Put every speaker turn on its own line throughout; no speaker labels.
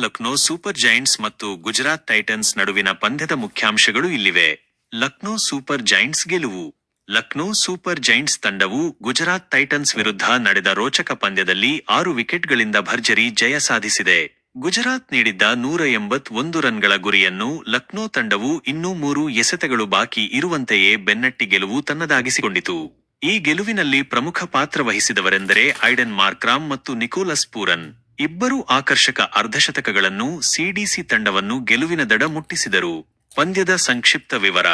Lucknow super Giants ಮತ್ತು Gujarat Titans ನಡುವಿನ ಪಂದ್ಯದ ಮುಖ್ಯಾಂಶಗಳು ಇಲ್ಲಿವೆ. ಲಕ್ನೋ ಸೂಪರ್ ಜೈಂಟ್ಸ್ ಗೆಲುವು. ಲಕ್ನೋ ಸೂಪರ್ ಜೈಂಟ್ಸ್ ತಂಡವು ಗುಜರಾತ್ ಟೈಟನ್ಸ್ ವಿರುದ್ಧ ನಡೆದ ರೋಚಕ ಪಂದ್ಯದಲ್ಲಿ 6 ವಿಕೆಟ್ಗಳಿಂದ ಭರ್ಜರಿ ಜಯ ಸಾಧಿಸಿದೆ. ಗುಜರಾತ್ ನೀಡಿದ್ದ 181 ರನ್ಗಳ ಗುರಿಯನ್ನು ಲಕ್ನೋ ತಂಡವು ಇನ್ನೂ 3 ಎಸೆತಗಳು ಬಾಕಿ ಇರುವಂತೆಯೇ ಬೆನ್ನಟ್ಟಿ ಗೆಲುವು ತನ್ನದಾಗಿಸಿಕೊಂಡಿತು. ಈ ಗೆಲುವಿನಲ್ಲಿ ಪ್ರಮುಖ ಪಾತ್ರ ವಹಿಸಿದವರೆಂದರೆ ಐಡನ್ ಮಾರ್ಕ್ರಾಮ್ ಮತ್ತು ನಿಕೋಲಸ್ ಪೂರನ್. ಇಬ್ಬರೂ ಆಕರ್ಷಕ ಅರ್ಧಶತಕಗಳನ್ನು ಸಿಡಿಸಿ ತಂಡವನ್ನು ಗೆಲುವಿನ ದಡ ಮುಟ್ಟಿಸಿದರು. ಪಂದ್ಯದ ಸಂಕ್ಷಿಪ್ತ ವಿವರ.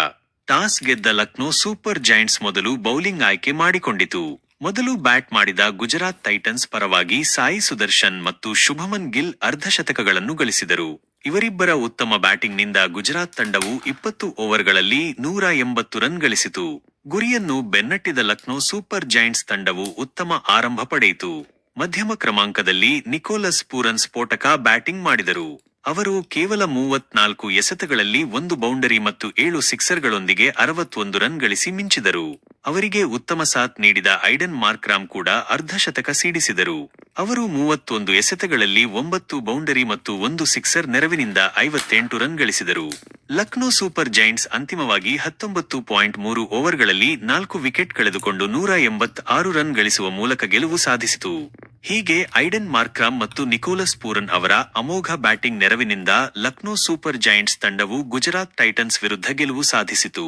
ಟಾಸ್ ಗೆದ್ದ ಲಕ್ನೋ ಸೂಪರ್ ಜೈಂಟ್ಸ್ ಮೊದಲು ಬೌಲಿಂಗ್ ಆಯ್ಕೆ ಮಾಡಿಕೊಂಡಿತು. ಮೊದಲು ಬ್ಯಾಟ್ ಮಾಡಿದ ಗುಜರಾತ್ ಟೈಟನ್ಸ್ ಪರವಾಗಿ ಸಾಯಿ ಸುದರ್ಶನ್ ಮತ್ತು ಶುಭಮನ್ ಗಿಲ್ ಅರ್ಧಶತಕಗಳನ್ನು ಗಳಿಸಿದರು. ಇವರಿಬ್ಬರ ಉತ್ತಮ ಬ್ಯಾಟಿಂಗ್ನಿಂದ ಗುಜರಾತ್ ತಂಡವು 20 ಓವರ್ಗಳಲ್ಲಿ 180 ರನ್ ಗಳಿಸಿತು. ಗುರಿಯನ್ನು ಬೆನ್ನಟ್ಟಿದ ಲಕ್ನೋ ಸೂಪರ್ ಜೈಂಟ್ಸ್ ತಂಡವು ಉತ್ತಮ ಆರಂಭ ಪಡೆಯಿತು. ಮಧ್ಯಮ ಕ್ರಮಾಂಕದಲ್ಲಿ ನಿಕೋಲಸ್ ಪೂರನ್ ಸ್ಫೋಟಕ ಬ್ಯಾಟಿಂಗ್ ಮಾಡಿದರು. ಅವರು ಕೇವಲ 34 ಎಸೆತಗಳಲ್ಲಿ 1 ಬೌಂಡರಿ ಮತ್ತು 7 ಸಿಕ್ಸರ್ಗಳೊಂದಿಗೆ 61 ರನ್ ಗಳಿಸಿ ಮಿಂಚಿದರು. ಅವರಿಗೆ ಉತ್ತಮ ಸಾಥ್ ನೀಡಿದ ಐಡನ್ ಮಾರ್ಕ್ರಾಮ್ ಕೂಡ ಅರ್ಧಶತಕ ಸಿಡಿಸಿದರು. ಅವರು 31 ಎಸೆತಗಳಲ್ಲಿ 9 ಬೌಂಡರಿ ಮತ್ತು 1 ಸಿಕ್ಸರ್ ನೆರವಿನಿಂದ 58 ರನ್ ಗಳಿಸಿದರು. ಲಕ್ನೋ ಸೂಪರ್ ಜೈಂಟ್ಸ್ ಅಂತಿಮವಾಗಿ 19.3 ಓವರ್ಗಳಲ್ಲಿ 4 ವಿಕೆಟ್ ಕಳೆದುಕೊಂಡು 186 ರನ್ ಗಳಿಸುವ ಮೂಲಕ ಗೆಲುವು ಸಾಧಿಸಿತು. ಹೀಗೆ ಐಡನ್ ಮಾರ್ಕ್ರಾಮ್ ಮತ್ತು ನಿಕೋಲಸ್ ಪೂರನ್ ಅವರ ಅಮೋಘ ಬ್ಯಾಟಿಂಗ್ ನೆರವಿನಿಂದ ಲಕ್ನೋ ಸೂಪರ್ ಜೈಂಟ್ಸ್ ತಂಡವು ಗುಜರಾತ್ ಟೈಟನ್ಸ್ ವಿರುದ್ಧ ಗೆಲುವು ಸಾಧಿಸಿತು.